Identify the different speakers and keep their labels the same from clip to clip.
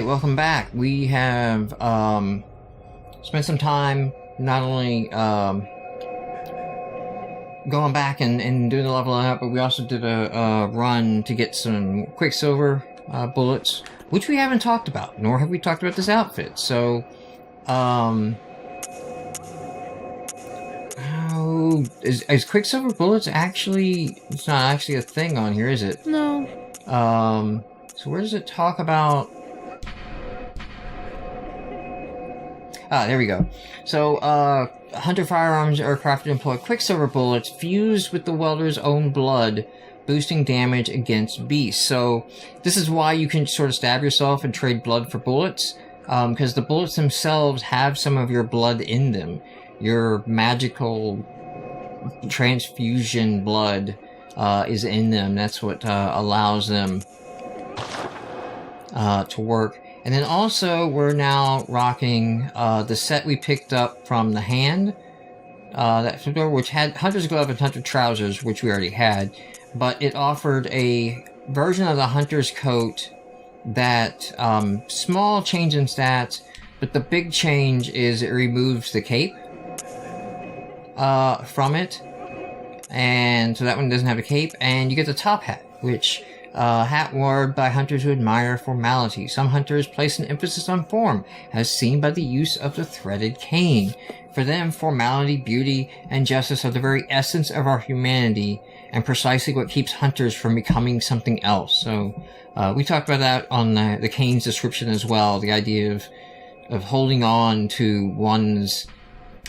Speaker 1: Alright, welcome back. We have spent some time not only going back and doing the leveling up, but we also did a run to get some Quicksilver bullets, which we haven't talked about, nor have we talked about this outfit. So, is Quicksilver bullets actually... It's not actually a thing on here, is it?
Speaker 2: No.
Speaker 1: So where does it talk about... Ah, there we go. So, Hunter firearms are crafted to employ Quicksilver bullets fused with the welder's own blood, boosting damage against beasts. So, this is why you can sort of stab yourself and trade blood for bullets, because the bullets themselves have some of your blood in them. Your magical transfusion blood is in them. That's what allows them to work. And then also, we're now rocking the set we picked up from the hand, which had Hunter's Glove and Hunter Trousers, which we already had, but it offered a version of the Hunter's Coat that, small change in stats, but the big change is it removes the cape from it, and so that one doesn't have a cape, and you get the top hat, which... hat worn by hunters who admire formality. Some hunters place an emphasis on form, as seen by the use of the threaded cane. For them, formality, beauty, and justice are the very essence of our humanity, and precisely what keeps hunters from becoming something else. So, we talked about that on the cane's description as well, the idea of holding on to one's,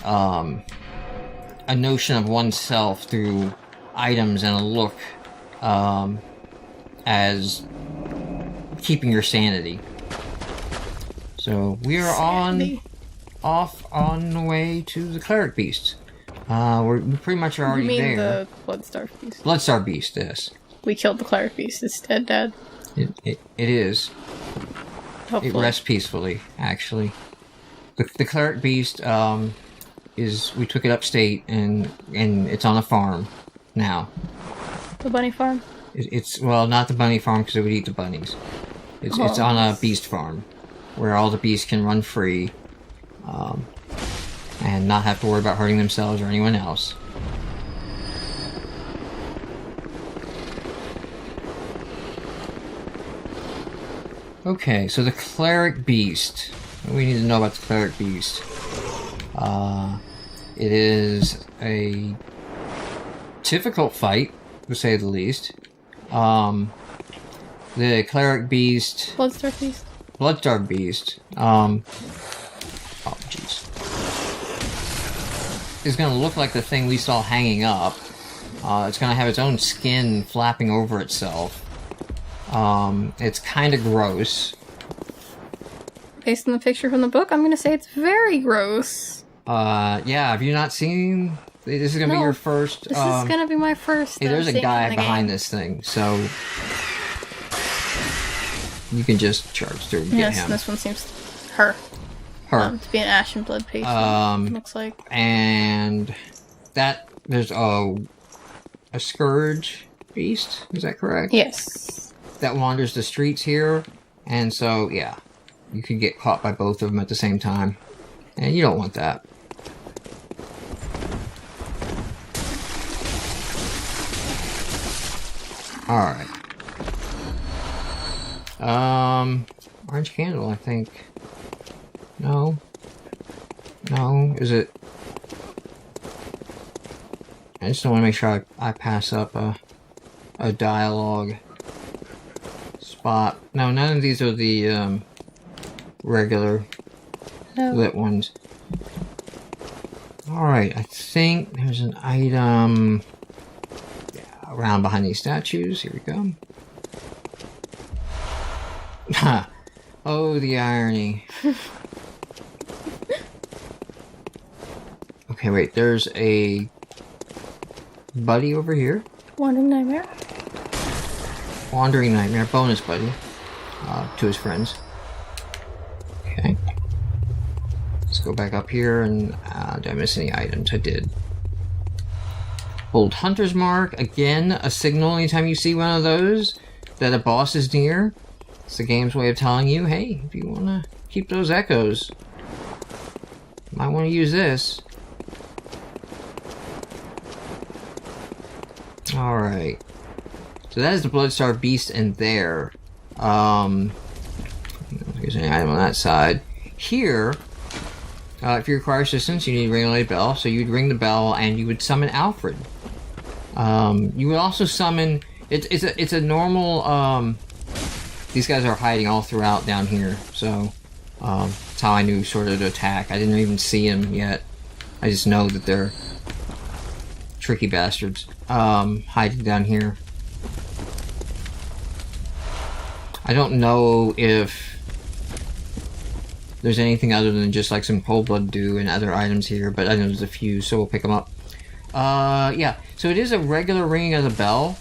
Speaker 1: a notion of oneself through items and a look, as keeping your sanity. So we are off on the way to the Cleric Beast. We pretty much are already there.
Speaker 2: You mean the Bloodstar Beast?
Speaker 1: Bloodstar Beast, yes.
Speaker 2: We killed the Cleric Beast. It's dead, Dad.
Speaker 1: It is.
Speaker 2: Hopefully.
Speaker 1: It rests peacefully, actually. The Cleric Beast is... We took it upstate, and it's on a farm now.
Speaker 2: The bunny farm?
Speaker 1: It's, well, not the bunny farm, because it would eat the bunnies. It's on a beast farm, where all the beasts can run free, and not have to worry about hurting themselves or anyone else. Okay, so the Cleric Beast. What do we need to know about the Cleric Beast? It is a difficult fight, to say the least. The Cleric Beast...
Speaker 2: Bloodstar Beast?
Speaker 1: Bloodstar Beast, oh, jeez. Is gonna look like the thing we saw hanging up. It's gonna have its own skin flapping over itself. It's kinda gross.
Speaker 2: Based on the picture from the book, I'm gonna say it's very gross.
Speaker 1: Yeah, have you not seen... This is gonna be your first...
Speaker 2: This is gonna be my first...
Speaker 1: Hey, there's a guy behind this thing, so... You can just charge through and get him.
Speaker 2: This one seems... Her. To be an ash and blood patient, looks like.
Speaker 1: And... That... There's a Scourge Beast, is that correct?
Speaker 2: Yes.
Speaker 1: That wanders the streets here, and so, yeah. You can get caught by both of them at the same time. And you don't want that. Alright. Orange candle, I think. No. No, is it? I just don't want to make sure I pass up a dialogue spot. No, none of these are the, regular lit ones. Alright, I think there's an item... around behind these statues. Here we go. Ha! Oh, the irony. Okay, wait. There's a buddy over here.
Speaker 2: Wandering Nightmare.
Speaker 1: Wandering Nightmare. Bonus buddy. To his friends. Okay. Let's go back up here and... did I miss any items? I did. Old Hunter's Mark. Again, a signal anytime you see one of those that a boss is near. It's the game's way of telling you, hey, if you want to keep those echoes, you might want to use this. Alright. So that is the Bloodstar Beast in there. There's any item on that side. Here, if you require assistance, you need to ring a bell. So you'd ring the bell and you would summon Alfred. You would also summon... It's a normal... these guys are hiding all throughout down here. So that's how I knew sort of to attack. I didn't even see them yet. I just know that they're tricky bastards. Hiding down here. I don't know if there's anything other than just like some cold blood dew and other items here, but I know there's a few, so we'll pick them up. Yeah, so it is a regular ringing of the bell.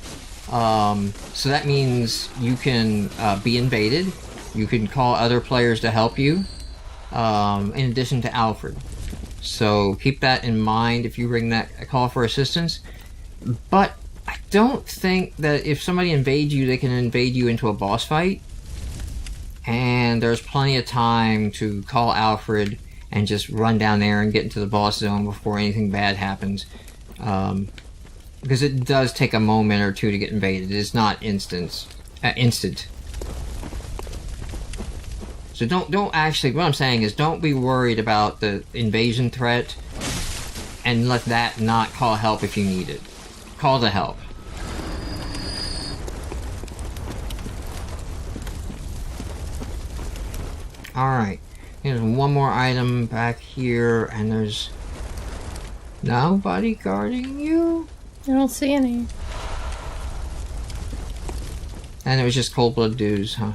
Speaker 1: So that means you can be invaded. You can call other players to help you, in addition to Alfred. So keep that in mind if you ring that call for assistance. But I don't think that if somebody invades you, they can invade you into a boss fight. And there's plenty of time to call Alfred and just run down there and get into the boss zone before anything bad happens. Because it does take a moment or two to get invaded. It's not instant. So don't actually, what I'm saying is don't be worried about the invasion threat and let that not call help if you need it. Call the help. Alright, there's one more item back here, and there's nobody guarding you?
Speaker 2: I don't see any.
Speaker 1: And it was just cold blood dues, huh?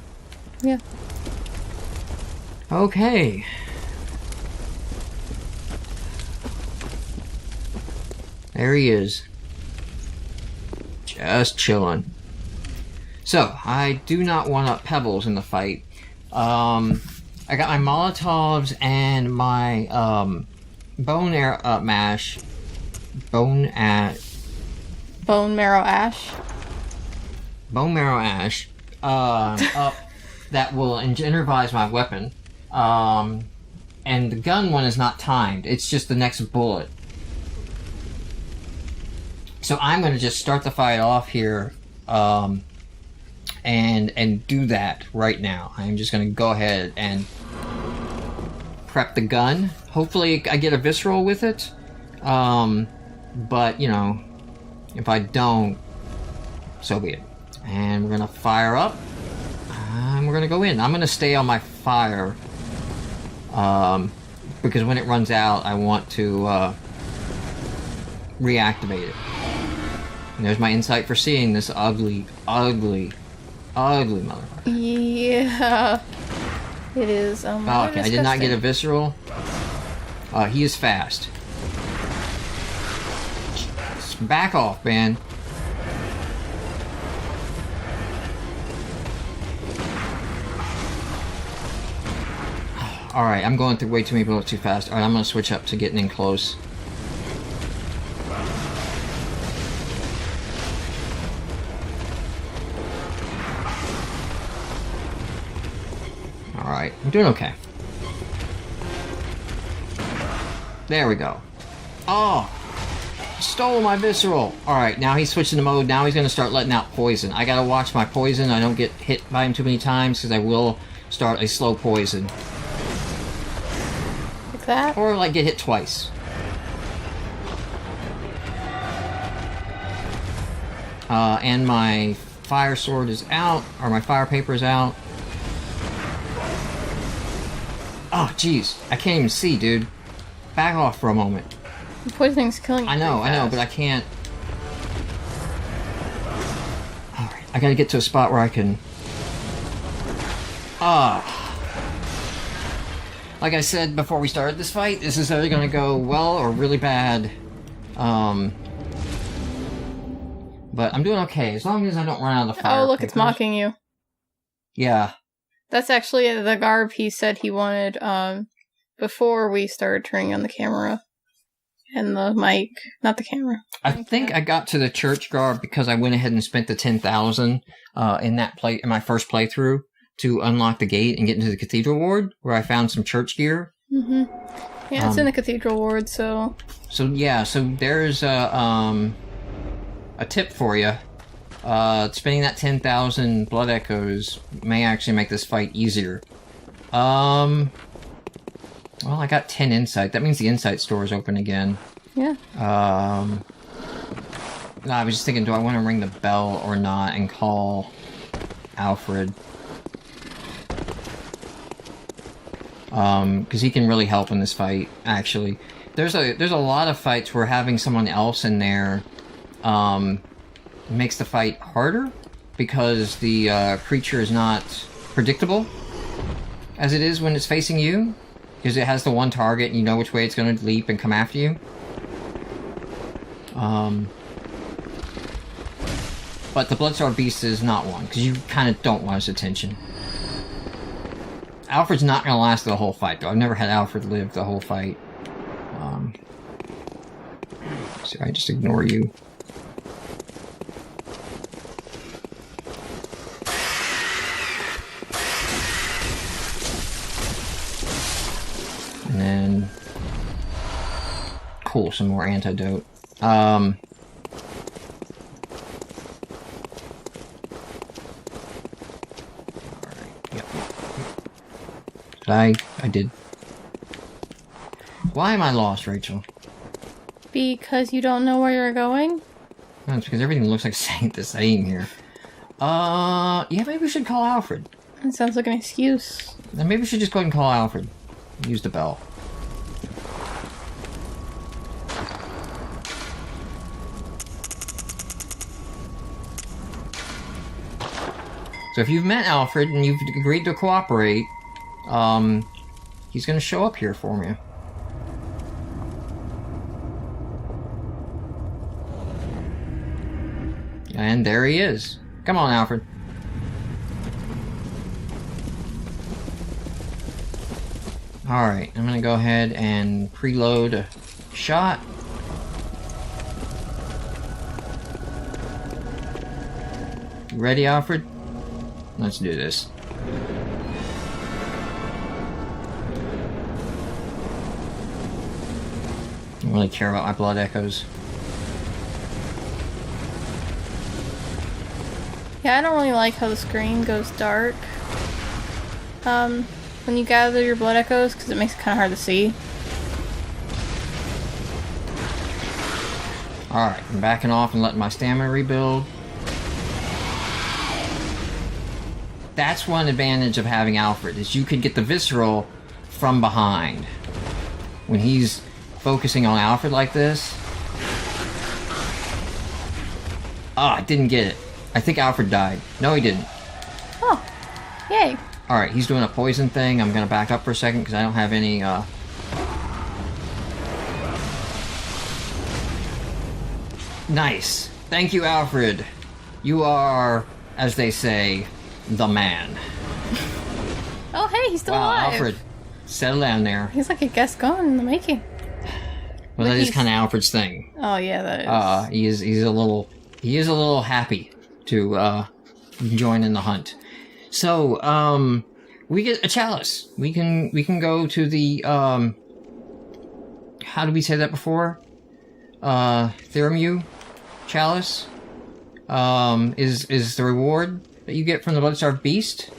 Speaker 2: Yeah.
Speaker 1: Okay. There he is. Just chilling. So, I do not want up pebbles in the fight. I got my Molotovs and my bone mash. Bone
Speaker 2: marrow ash.
Speaker 1: Bone marrow ash. Up that will energize my weapon. And the gun one is not timed. It's just the next bullet. So I'm going to just start the fight off here, and do that right now. I'm just going to go ahead and prep the gun. Hopefully I get a visceral with it, but, you know, if I don't, so be it. And we're going to fire up, and we're going to go in. I'm going to stay on my fire, because when it runs out, I want to reactivate it. And there's my insight for seeing this ugly motherfucker.
Speaker 2: Yeah. It is.
Speaker 1: Okay, I did not get a visceral. He is fast. Just back off, man. Alright, I'm going through way too many bullets too fast. Alright, I'm going to switch up to getting in close. Alright, I'm doing okay. There we go. Oh! Stole my visceral! Alright, now he's switching the mode. Now he's going to start letting out poison. I gotta watch my poison. I don't get hit by him too many times, because I will start a slow poison.
Speaker 2: Like that?
Speaker 1: Or, like, get hit twice. And my fire sword is out, or my fire paper is out. Oh, jeez. I can't even see, dude. Back off for a moment.
Speaker 2: The poisoning's killing you.
Speaker 1: I know, but I can't. Alright, I gotta get to a spot where I can... Like I said before we started this fight, this is either gonna go well or really bad. But I'm doing okay, as long as I don't run out of the fire.
Speaker 2: Oh, look, it's mocking you.
Speaker 1: Yeah.
Speaker 2: That's actually the garb he said he wanted, before we started turning on the camera. And the mic. Not the camera.
Speaker 1: I think I got to the church garb because I went ahead and spent the 10,000 in my first playthrough. to unlock the gate and get into the cathedral ward, where I found some church gear.
Speaker 2: Mm-hmm. Yeah, it's in the cathedral ward, so...
Speaker 1: So there's a tip for you. Spending that 10,000 blood echoes may actually make this fight easier. Well, I got 10 insight. That means the insight store is open again.
Speaker 2: Yeah.
Speaker 1: No, I was just thinking, do I want to ring the bell or not and call Alfred? Because he can really help in this fight, actually. There's a lot of fights where having someone else in there makes the fight harder, because the creature is not predictable as it is when it's facing you, because it has the one target and you know which way it's going to leap and come after you. But the Bloodstar Beast is not one, because you kind of don't want his attention. Alfred's not going to last the whole fight, though. I've never had Alfred live the whole fight. So I just ignore you. And then... Cool, some more antidote. Alright, yep. I did. Why am I lost, Rachel?
Speaker 2: Because you don't know where you're going?
Speaker 1: No, it's because everything looks like the same here. Yeah, maybe we should call Alfred.
Speaker 2: That sounds like an excuse.
Speaker 1: Then maybe we should just go ahead and call Alfred. Use the bell. So if you've met Alfred and you've agreed to cooperate, he's gonna show up here for me. And there he is. Come on, Alfred. Alright, I'm gonna go ahead and preload a shot. You ready, Alfred? Let's do this. I don't really care about my blood echoes.
Speaker 2: Yeah, I don't really like how the screen goes dark when you gather your blood echoes, because it makes it kind of hard to see.
Speaker 1: Alright, I'm backing off and letting my stamina rebuild. That's one advantage of having Alfred, is you can get the visceral from behind. When he's focusing on Alfred like this... I didn't get it. I think Alfred died. No, he didn't.
Speaker 2: Oh, yay.
Speaker 1: Alright, he's doing a poison thing. I'm gonna back up for a second because I don't have any, Nice. Thank you, Alfred. You are, as they say, the man.
Speaker 2: Oh, hey, he's still
Speaker 1: wow,
Speaker 2: alive.
Speaker 1: Alfred, settle down there.
Speaker 2: He's like a guest gone in the making.
Speaker 1: Well, that is kind of Alfred's thing.
Speaker 2: Oh, yeah, that is.
Speaker 1: He is a little happy to join in the hunt. So, we get a chalice. We can go to the how did we say that before? Theramu chalice is the reward that you get from the Bloodstar Beast.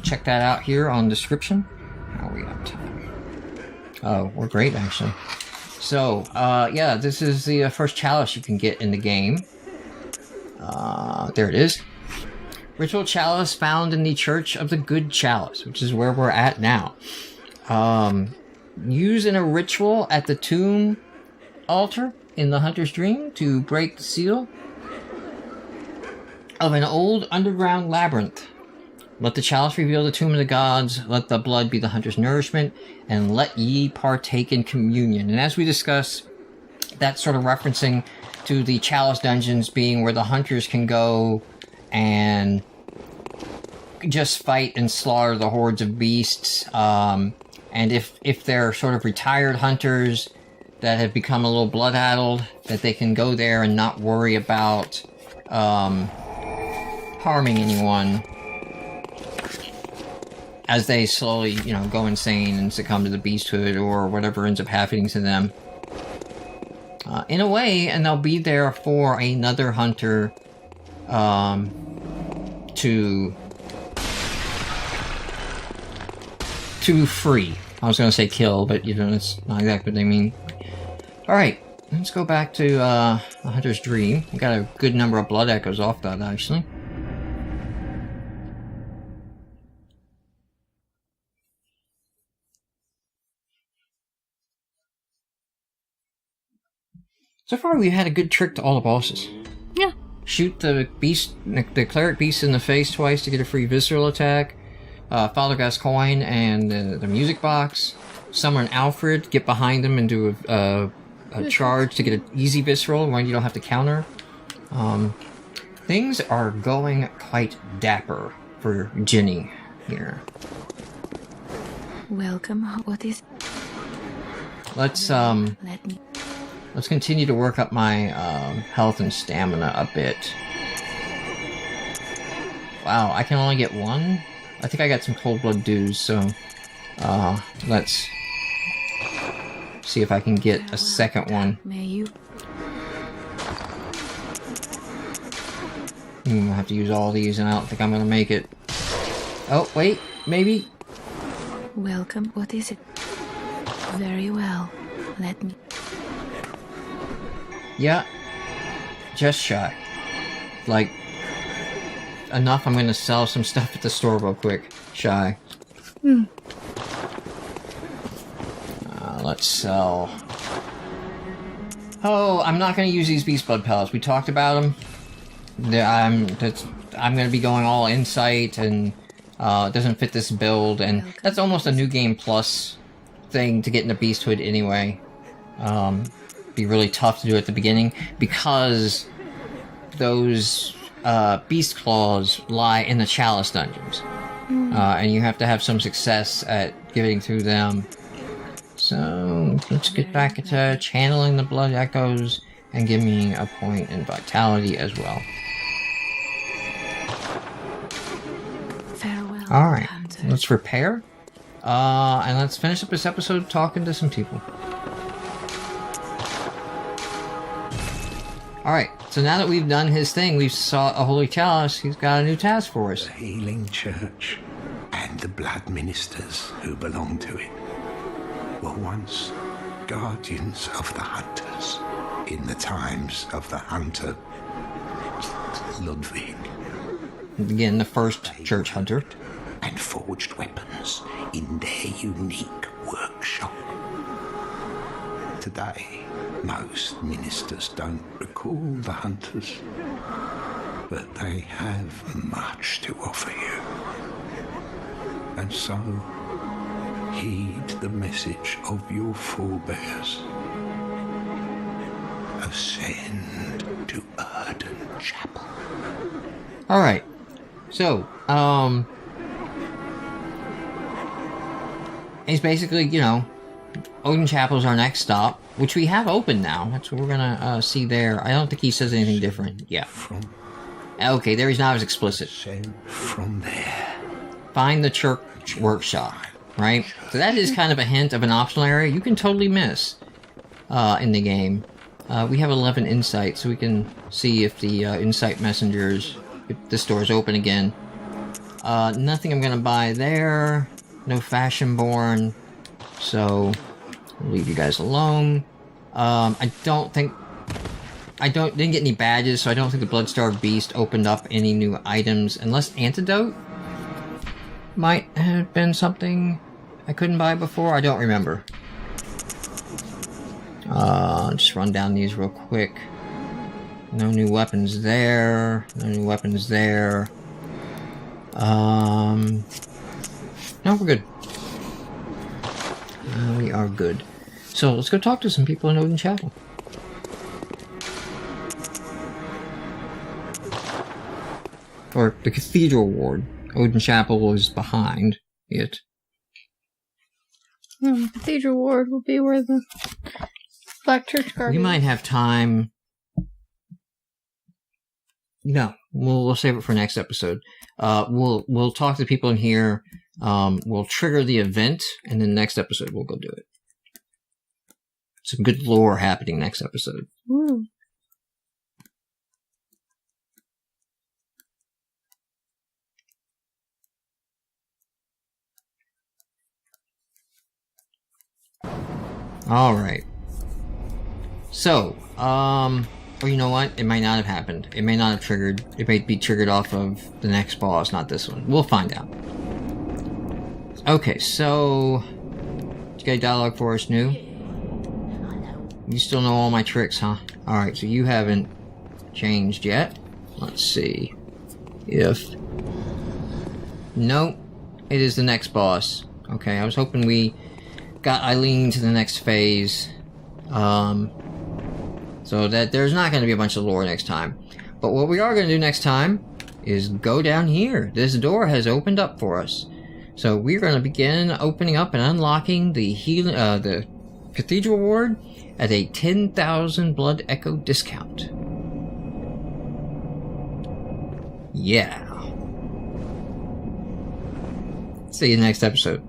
Speaker 1: Check that out here on description. How are we on time? Oh, we're great actually. So, yeah, this is the first chalice you can get in the game. There it is. Ritual chalice found in the Church of the Good Chalice, which is where we're at now. Use in a ritual at the tomb altar in the Hunter's Dream to break the seal of an old underground labyrinth. Let the chalice reveal the tomb of the gods, let the blood be the hunter's nourishment, and let ye partake in communion. And as we discuss, that's sort of referencing to the chalice dungeons being where the hunters can go and just fight and slaughter the hordes of beasts. And if they're sort of retired hunters that have become a little blood-addled, that they can go there and not worry about harming anyone. as they slowly, go insane and succumb to the beasthood or whatever ends up happening to them. In a way, and they'll be there for another hunter to free. I was going to say kill, but that's not exactly what I mean. Alright, let's go back to the Hunter's Dream. We got a good number of blood echoes off that, actually. So far, we've had a good trick to all the bosses.
Speaker 2: Yeah.
Speaker 1: Shoot the cleric beast in the face twice to get a free visceral attack. Father Gascoigne and the music box. Summon Alfred, get behind him and do a charge to get an easy visceral when you don't have to counter. Things are going quite dapper for Ginny here.
Speaker 3: Welcome. What is?
Speaker 1: Let's
Speaker 3: Let me.
Speaker 1: Let's continue to work up my health and stamina a bit. Wow, I can only get one? I think I got some cold blood dues, so let's see if I can get a second one.
Speaker 3: May you?
Speaker 1: I'll have to use all these, and I don't think I'm gonna make it. Oh, wait, maybe?
Speaker 3: Welcome. What is it? Very well. Let me.
Speaker 1: Yeah, just shy. Like, enough I'm gonna sell some stuff at the store real quick. Shy. Let's sell... Oh, I'm not gonna use these beast blood pellets. We talked about them. I'm gonna be going all insight, and it doesn't fit this build, and that's almost a new game plus thing to get into beasthood anyway. Be really tough to do at the beginning because those beast claws lie in the chalice dungeons, and you have to have some success at getting through them. So let's get back to channeling the blood echoes and give me a point in vitality as well.
Speaker 3: Farewell.
Speaker 1: Alright,
Speaker 3: Hunter.
Speaker 1: let's repair. And let's finish up this episode talking to some people. Alright, so now that we've done his thing, we've sought a holy chalice, he's got a new task for us.
Speaker 4: The healing church and the blood ministers who belong to it were once guardians of the hunters in the times of the hunter Ludwig,
Speaker 1: Again, the first church hunter.
Speaker 4: and forged weapons in their unique workshop. Today, most ministers don't recall the hunters, but they have much to offer you. And so, heed the message of your forebears. Ascend to Erden Chapel.
Speaker 1: Alright, so, it's basically, Odin Chapel's our next stop, which we have open now. That's what we're gonna see there. I don't think he says anything different. Yeah.
Speaker 4: From
Speaker 1: Okay, there he's not as explicit.
Speaker 4: Ascend from there.
Speaker 1: Find the church workshop, right? So that is kind of a hint of an optional area you can totally miss in the game. We have 11 insight, so we can see if the insight messengers, if this door is open again. Nothing I'm gonna buy there. No Fashionborn. So, I'll leave you guys alone. Didn't get any badges, so I don't think the Bloodstarved Beast opened up any new items, unless Antidote might have been something I couldn't buy before. I don't remember. Just run down these real quick. No new weapons there. No new weapons there. No, we're good. We are good. So let's go talk to some people in Odin Chapel. Or the Cathedral Ward. Odin Chapel is behind it.
Speaker 2: Cathedral Ward will be where the Black Church Guard
Speaker 1: We
Speaker 2: is.
Speaker 1: might have time. No, we'll save it for next episode. We'll talk to people in here. will trigger the event, and then next episode we'll go do it. Some good lore happening next episode.
Speaker 2: Ooh.
Speaker 1: Alright. So, or you know what? It might not have happened. It may not have triggered. It might be triggered off of the next boss, not this one. We'll find out. Okay, so... You got a dialogue for us, new? You still know all my tricks, huh? Alright, so you haven't changed yet. Let's see. If... Nope. It is the next boss. Okay, I was hoping we got Eileen to the next phase. So that there's not going to be a bunch of lore next time. But what we are going to do next time is go down here. This door has opened up for us. So we're going to begin opening up and unlocking the the Cathedral Ward at a 10,000 Blood Echo discount. Yeah. See you next episode.